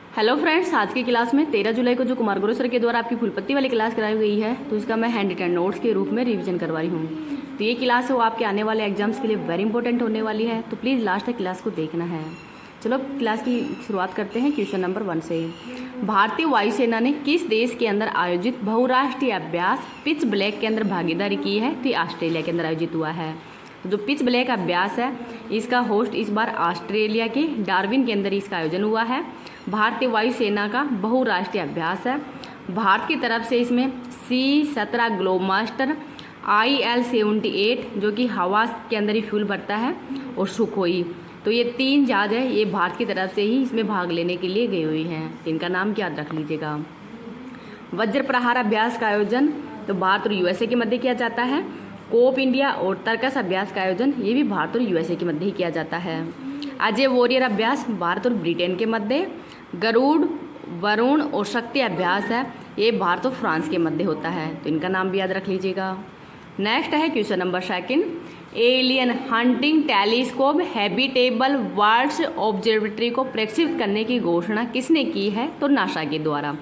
Hello friends, आज की class में 13 जुलाई को जो कुमार गुरु सर के द्वारा आपकी फुलपत्ती वाली क्लास कराई गई है, तो इसका मैं हैंड रिटन नोट्स के रूप में रिवीजन करवा रही हूँ। तो ये क्लास है वो आपके आने वाले एग्जाम्स के लिए वेरी इंपॉर्टेंट होने वाली है, तो प्लीज़ लास्ट तक क्लास को देखना है। चलो क्लास की शुरुआत करते हैं क्वेश्चन नंबर 1 से। भारतीय वायुसेना ने किस देश के अंदर आयोजित बहुराष्ट्रीय अभ्यास पिच ब्लैक के अंदर भागीदारी की है? तो ये ऑस्ट्रेलिया के अंदर आयोजित हुआ है। जो पिच ब्लैक अभ्यास है, इसका होस्ट इस बार ऑस्ट्रेलिया के डार्विन के अंदर इसका आयोजन हुआ है। भारतीय वायुसेना का बहुराष्ट्रीय अभ्यास है। भारत की तरफ से इसमें C-17 ग्लोबमास्टर, IL-78 जो कि हवा के अंदर ही फ्यूल भरता है, और सुखोई, तो ये 3 जहाज है, ये भारत की तरफ से ही इसमें भाग लेने के लिए गई हुई हैं। इनका नाम याद रख लीजिएगा। वज्र प्रहार अभ्यास का आयोजन तो भारत और USA के मध्य किया जाता है। कोप इंडिया और तर्कस अभ्यास का आयोजन ये भी भारत और USA के मध्य ही किया जाता है। अजय वॉरियर अभ्यास भारत और ब्रिटेन के मध्य। गरुड़, वरुण और शक्ति अभ्यास है, ये भारत और फ्रांस के मध्य होता है, तो इनका नाम भी याद रख लीजिएगा। नेक्स्ट है question number 2। Alien hunting telescope habitable world observatory को प्रक्षेपित करने की घोषणा किसने की है? तो नासा के द्वारा।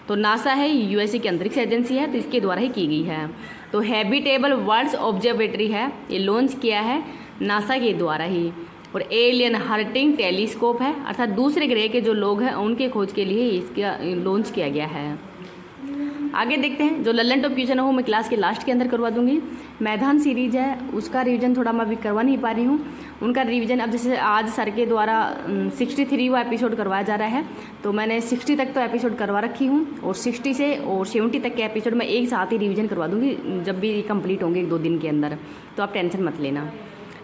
तो नासा है USA की अंतरिक्ष एजेंसी है, तो इसके द्वारा ही की गई है। तो हैबिटेबल वर्ल्ड ऑब्जर्वेटरी है, ये लॉन्च किया है नासा के द्वारा ही। और एलियन हंटिंग टेलीस्कोप है, अर्थात दूसरे ग्रह के जो लोग हैं उनके खोज के लिए इसका लॉन्च किया गया है। आगे देखते हैं, जो लल्लन टॉप क्वेश्चन है वो मैं क्लास के लास्ट के अंदर करवा दूंगी। मैदान सीरीज है, उसका रिवीजन थोड़ा मैं अभी करवा नहीं पा रही हूँ। उनका रिवीजन अब जैसे आज सर के द्वारा 63वां एपिसोड करवाया जा रहा है, तो मैंने 60 तक तो एपिसोड करवा रखी हूँ, और 60 से और 70 तक के एपिसोड मैं एक साथ ही रिवीजन करवा दूँगी जब भी कंप्लीट होंगे 1-2 दिन के अंदर, तो आप टेंशन मत लेना।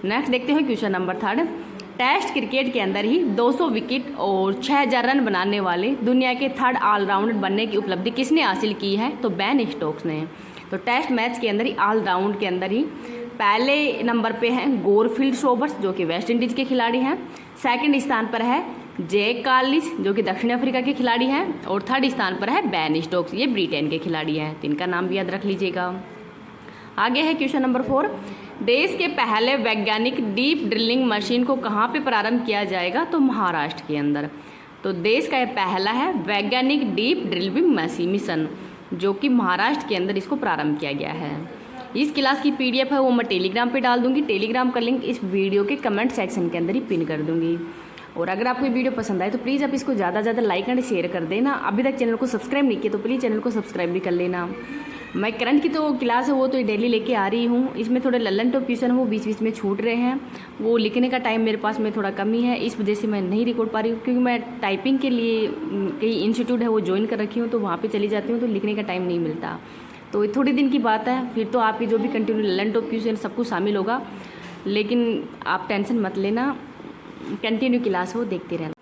नेक्स्ट देखते हैं क्वेश्चन नंबर 3। टेस्ट क्रिकेट के अंदर ही 200 विकेट और 6000 रन बनाने वाले दुनिया के 3rd ऑलराउंडर बनने की उपलब्धि किसने हासिल की है? तो बेन स्टोक्स ने। तो टेस्ट मैच के अंदर ही ऑलराउंड के अंदर ही पहले नंबर पे हैं गोरफील्ड सोबर्स जो कि वेस्ट इंडीज़ के खिलाड़ी हैं। सेकंड स्थान पर है जैक कार्लिस जो कि दक्षिण अफ्रीका के खिलाड़ी हैं, और 3rd स्थान पर है बेन स्टोक्स, ये ब्रिटेन के खिलाड़ी हैं, तो इनका नाम भी याद रख लीजिएगा। आगे है क्वेश्चन नंबर 4। देश के पहले वैज्ञानिक डीप ड्रिलिंग मशीन को कहाँ पे प्रारंभ किया जाएगा? तो महाराष्ट्र के अंदर। तो देश का ये पहला है वैज्ञानिक डीप ड्रिलिंग मिशन, जो कि महाराष्ट्र के अंदर इसको प्रारंभ किया गया है। इस क्लास की PDF है वो मैं टेलीग्राम पे डाल दूंगी। टेलीग्राम का लिंक इस वीडियो के कमेंट सेक्शन के अंदर ही पिन कर दूंगी। और अगर आपको ये वीडियो पसंद आए तो प्लीज़ आप इसको ज़्यादा से ज़्यादा लाइक एंड शेयर कर देना। अभी तक चैनल को सब्सक्राइब नहीं किया तो प्लीज़ चैनल को सब्सक्राइब भी कर लेना। मैं करंट की तो क्लास है वो तो डेली लेके आ रही हूँ। इसमें थोड़े लल्लन टॉप क्वेश्चन वो बीच बीच में छूट रहे हैं, वो लिखने का टाइम मेरे पास में थोड़ा कमी है, इस वजह से मैं नहीं रिकॉर्ड पा रही हूँ, क्योंकि मैं टाइपिंग के लिए कई इंस्टीट्यूट है वो ज्वाइन कर रखी हूँ, तो वहाँ पे चली जाती हूँ, तो लिखने का टाइम नहीं मिलता। तो थोड़ी दिन की बात है, फिर तो आपकी जो भी कंटिन्यू लल्लन टॉप क्वेश्चन सब कुछ शामिल होगा, लेकिन आप टेंशन मत लेना, कंटिन्यू क्लास हो देखते रहना।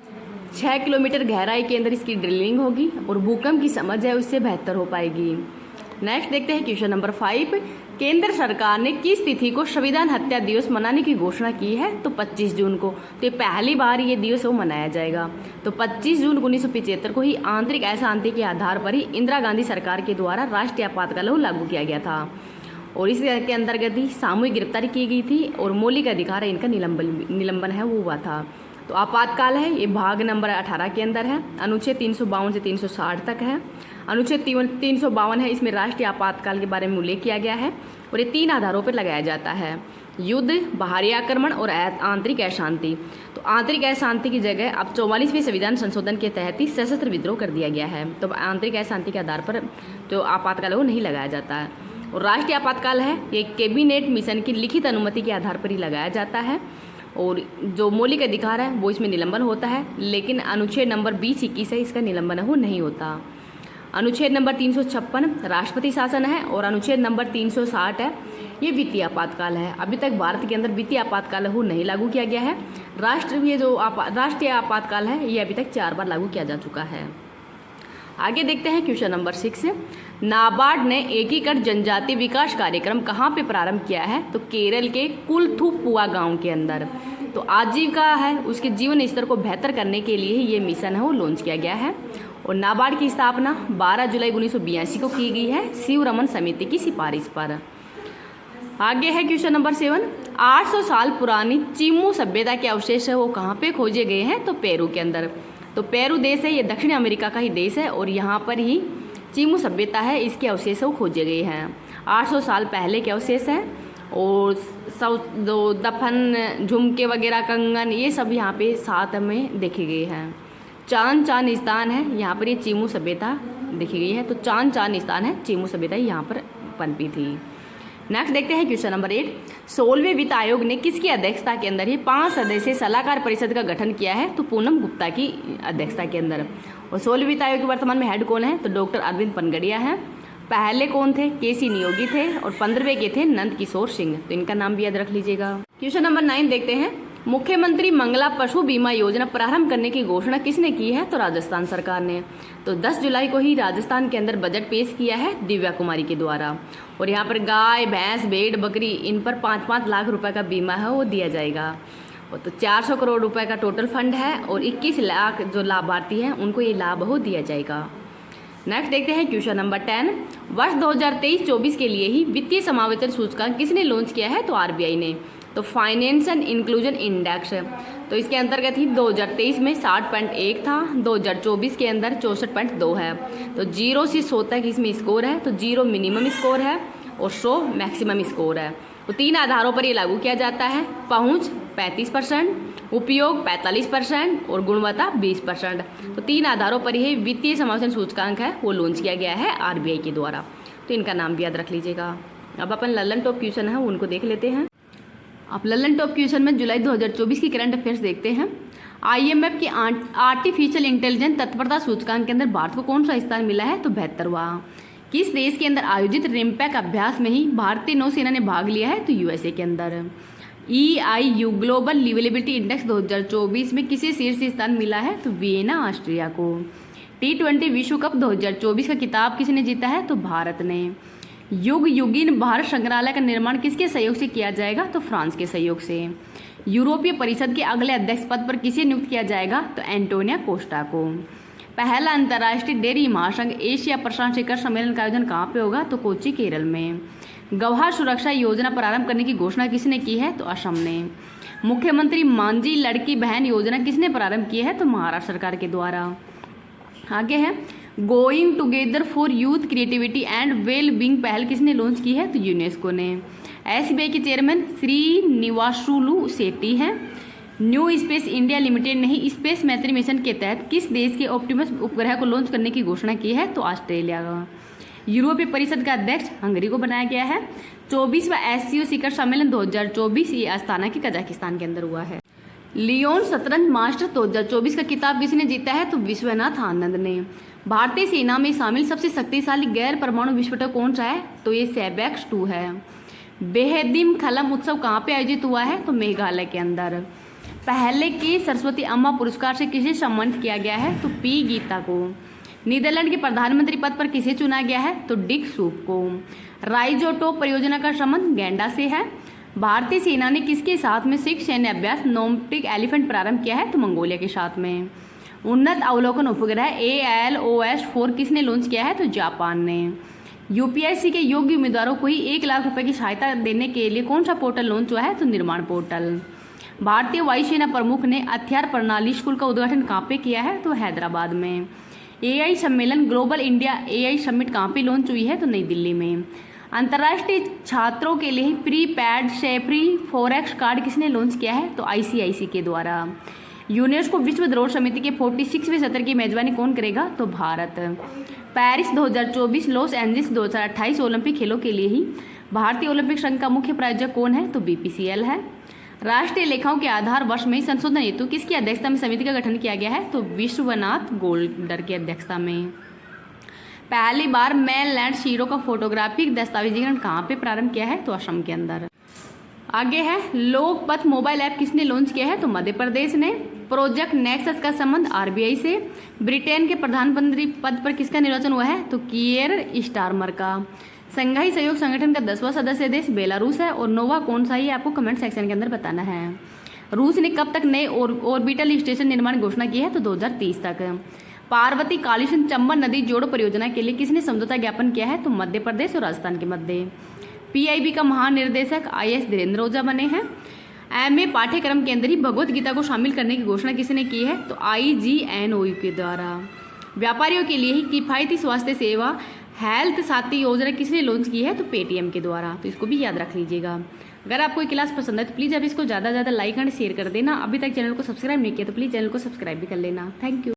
6 किलोमीटर गहराई के अंदर इसकी ड्रिलिंग होगी और भूकंप की समझ है उससे बेहतर हो पाएगी। नेक्स्ट देखते हैं क्वेश्चन नंबर 5। केंद्र सरकार ने किस तिथि को संविधान हत्या दिवस मनाने की घोषणा की है? तो 25 जून को। तो ये पहली बार ये दिवस वो मनाया जाएगा। तो 25 जून 1975 को ही आंतरिक अशांति के आधार पर ही इंदिरा गांधी सरकार के द्वारा राष्ट्रीय आपातकाल लागू किया गया था, और इसके अंतर्गत ही सामूहिक गिरफ्तारी की गई थी, और मौलिक अधिकार है इनका निलंबन है वो हुआ था। तो आपातकाल है ये भाग नंबर 18 के अंदर है, अनुच्छेद 352 से 360 तक है। अनुच्छेद 352 है, इसमें राष्ट्रीय आपातकाल के बारे में उल्लेख किया गया है, और ये 3 आधारों पर लगाया जाता है: युद्ध, बाहरी आक्रमण और आंतरिक अशांति। तो आंतरिक अशांति की जगह अब 44वें संविधान संशोधन के तहत ही सशस्त्र विद्रोह कर दिया गया है, तो आंतरिक अशांति के आधार पर जो आपातकाल है वो नहीं लगाया जाता है। और राष्ट्रीय आपातकाल है ये कैबिनेट मिशन की लिखित अनुमति के आधार पर ही लगाया जाता है, और जो मौलिक अधिकार है वो इसमें निलंबन होता है, लेकिन अनुच्छेद नंबर 20-21 है इसका निलंबन है वो नहीं होता। अनुच्छेद नंबर 356 राष्ट्रपति शासन है, और अनुच्छेद नंबर 360 है ये वित्तीय आपातकाल है। अभी तक भारत के अंदर वित्तीय आपातकाल है वो नहीं लागू किया गया है। राष्ट्रीय आपातकाल है ये अभी तक 4 बार लागू किया जा चुका है। आगे देखते हैं क्वेश्चन नंबर 6। नाबार्ड ने एकीकृत जनजाति विकास कार्यक्रम कहाँ पे प्रारंभ किया है? तो केरल के कुलथुपुआ गांव के अंदर। तो आजीविका है उसके जीवन स्तर को बेहतर करने के लिए ये मिशन है वो लॉन्च किया गया है, और नाबार्ड की स्थापना 12 जुलाई 1982 को की गई है शिवरमन समिति की सिफारिश पर। आगे है क्वेश्चन नंबर 7। 800 साल पुरानी चिमू सभ्यता के अवशेष है वो कहाँ पे खोजे गए हैं? तो पेरू के अंदर। तो पेरू देश है, ये दक्षिण अमेरिका का ही देश है और यहाँ पर ही चीमू सभ्यता है, इसके अवशेष वो खोजे गए हैं। 800 साल पहले के अवशेष हैं और सब जो दफन, झुमके वगैरह, कंगन, ये सब यहाँ पे साथ में देखे गए हैं। चांद स्थान है, यहाँ पर ये चीमू सभ्यता देखी गई है। तो चांद स्थान है, चीमू सभ्यता यहाँ पर पनपी थी। नेक्स्ट देखते हैं क्वेश्चन नंबर 8। 16वें वित्त आयोग ने किसकी अध्यक्षता के अंदर ही 5 सदस्यीय सलाहकार परिषद का गठन किया है? तो पूनम गुप्ता की अध्यक्षता के अंदर। और 16वें वित्त आयोग के वर्तमान में हेड कौन है? तो डॉक्टर अरविंद पनगड़िया हैं। पहले कौन थे? केसी नियोगी थे और 15वें के थे नंद किशोर सिंह। तो इनका नाम भी याद रख लीजिएगा। क्वेश्चन नंबर 9 देखते हैं। मुख्यमंत्री मंगला पशु बीमा योजना प्रारंभ करने की घोषणा किसने की है? तो राजस्थान सरकार ने। तो 10 जुलाई को ही राजस्थान के अंदर बजट पेश किया है दिव्या कुमारी के द्वारा। और यहाँ पर गाय, भैंस, भेड़, बकरी, इन पर 5-5 लाख रुपए का बीमा है वो दिया जाएगा। और तो 400 करोड़ रुपए का टोटल फंड है और 21 लाख जो लाभार्थी हैं उनको ये लाभ हो दिया जाएगा। नेक्स्ट देखते हैं क्वेश्चन नंबर 10। वर्ष 2023-24 के लिए ही वित्तीय समावेशन सूचकांक किसने लॉन्च किया है? तो आरबीआई ने। तो फाइनेंशियल इंक्लूजन इंडेक्स, तो इसके अंतर्गत ही 2023 में 60.1 था, 2024 के अंदर 64.2 है। तो 0 से 100 तक इसमें स्कोर है। तो 0 मिनिमम स्कोर है और 100 मैक्सिमम स्कोर है। तो 3 आधारों पर ये लागू किया जाता है। पहुंच 35%, उपयोग 45% और गुणवत्ता 20%। तो 3 आधारों पर यह वित्तीय समावेशन सूचकांक है वो लॉन्च किया गया है आरबीआई के द्वारा। तो इनका नाम भी याद रख लीजिएगा। अब अपन ललन टॉप क्वेश्चन है उनको देख लेते हैं। आप ललन टॉप क्वेश्चन में जुलाई 2024 की करंट अफेयर्स देखते हैं। आईएमएफ की आर्टिफिशियल इंटेलिजेंस तत्परता सूचकांक के अंदर भारत को कौन सा स्थान मिला है? तो 72वां। किस देश के अंदर आयोजित रिम्पैक अभ्यास में ही भारतीय नौसेना ने भाग लिया है? तो यूएसए के अंदर। EIU ग्लोबल लिवेबिलिटी इंडेक्स 2024 में किसे शीर्ष स्थान मिला है? तो वियना, ऑस्ट्रिया को। T20 विश्व कप 2024 का खिताब किसने जीता है? तो भारत ने। युग युगीन भारत संग्रहालय का निर्माण किसके सहयोग से किया जाएगा? तो फ्रांस के सहयोग से। यूरोपीय परिषद के अगले अध्यक्ष पद पर किसे नियुक्त किया जाएगा? तो एंटोनिया कोस्टा को। पहला अंतर्राष्ट्रीय डेयरी महासंघ एशिया प्रशांत शिखर सम्मेलन का आयोजन कहाँ पे होगा? तो कोच्चि, केरल में। गवाह सुरक्षा योजना प्रारंभ करने की घोषणा किसने की है? तो असम ने। मुख्यमंत्री मांझी लड़की बहन योजना किसने प्रारंभ की है? तो महाराष्ट्र सरकार के द्वारा। आगे है going together for youth creativity and well being पहल किसने लॉन्च की है? तो यूनेस्को ने। एसबीआई के चेयरमैन श्रीनिवासुलु शेट्टी हैं। न्यू स्पेस इंडिया लिमिटेड ने ही स्पेस मैत्री मिशन के तहत किस देश के ऑप्टिमस उपग्रह को लॉन्च करने की घोषणा की है? तो ऑस्ट्रेलिया का। यूरोपीय परिषद का अध्यक्ष हंगरी को बनाया गया है। 24वां एससीओ शिखर सम्मेलन 2024 ये अस्ताना के कजाकिस्तान के अंदर हुआ है। लियोन शतरंज मास्टर 2024 का खिताब किसने जीता है? तो विश्वनाथ आनंद ने। भारतीय सेना में शामिल सबसे शक्तिशाली गैर परमाणु विस्फोटक कौन सा है? तो ये सेबेक्स 2 है। बेहदीम खलम उत्सव कहाँ पे आयोजित हुआ है? तो मेघालय के अंदर। पहले के सरस्वती अम्मा पुरस्कार से किसे सम्मानित किया गया है? तो पी गीता को। नीदरलैंड के प्रधानमंत्री पद पर किसे चुना गया है? तो डिक सूप को। राइजोटो परियोजना का संबंध गैंडा से है। भारतीय सेना ने किसके साथ में 6 सैन्य अभ्यास नोमटिक एलिफेंट प्रारंभ किया है? तो मंगोलिया के साथ में। उन्नत अवलोकन उपग्रह ALOS-4 किसने लॉन्च किया है? तो जापान ने। यूपीएससी के योग्य उम्मीदवारों को ही 1 लाख रुपए की सहायता देने के लिए कौन सा पोर्टल लॉन्च हुआ है? तो निर्माण पोर्टल। भारतीय वायुसेना प्रमुख ने हथियार प्रणाली स्कूल का उद्घाटन कहाँ पे किया है? तो हैदराबाद में। AI सम्मेलन ग्लोबल इंडिया AI समिट कहाँ पे लॉन्च हुई है? तो नई दिल्ली में। अंतर्राष्ट्रीय छात्रों के लिए प्रीपैड सेफ्री फॉरेक्स कार्ड किसने लॉन्च किया है? तो ICIC के द्वारा। यूनेस्को विश्व धरोहर समिति के 46वें सत्र की मेजबानी कौन करेगा? तो Bharat. Paris 2024, Los Angeles 2028 Olympic खेलों के लिए ही भारतीय ओलंपिक संघ का मुख्य प्रायोजक कौन है? तो BPCL है। राष्ट्रीय लेखाओं के आधार वर्ष में संशोधन हेतु किसकी अध्यक्षता में समिति का गठन किया गया है? तो विश्वनाथ गोल्डर की अध्यक्षता में। पहली बार मेनलैंड शीरो का फोटोग्राफिक दस्तावेजीकरण कहाँ पे प्रारंभ किया है? तो असम के अंदर। आगे है लोकपथ मोबाइल ऐप किसने लॉन्च किया है? तो मध्य प्रदेश ने। प्रोजेक्ट नेक्सस का संबंध आरबीआई से। ब्रिटेन के प्रधानमंत्री पद पर किसका निर्वाचन हुआ है? तो कियर स्टारमर का। संघाई सहयोग संगठन का 10वां सदस्य देश बेलारूस है और नोवा कौन सा ही आपको कमेंट सेक्शन के अंदर बताना है। रूस ने कब तक नए ऑर्बिटल स्टेशन निर्माण की घोषणा की है? तो 2030 तक। पार्वती कालीसिंध चंबल नदी जोड़ो परियोजना के लिए किसने समझौता ज्ञापन किया है? तो मध्य प्रदेश और राजस्थान के मध्य। PIB का महानिर्देशक IAS धीरेन्द्र ओझा बने हैं। एमए पाठ्यक्रम के अंदर ही भगवत गीता को शामिल करने की घोषणा किसने की है? तो IGNOU के द्वारा। व्यापारियों के लिए ही किफ़ायती स्वास्थ्य सेवा हेल्थ साथी योजना किसने लॉन्च की है? तो पेटीएम के द्वारा। तो इसको भी याद रख लीजिएगा। अगर आपको ये क्लास पसंद है तो प्लीज़ आप इसको ज़्यादा से ज़्यादा लाइक एंड शेयर कर देना। अभी तक चैनल को सब्सक्राइब नहीं किया तो प्लीज़ चैनल को सब्सक्राइब भी कर लेना। Thank you.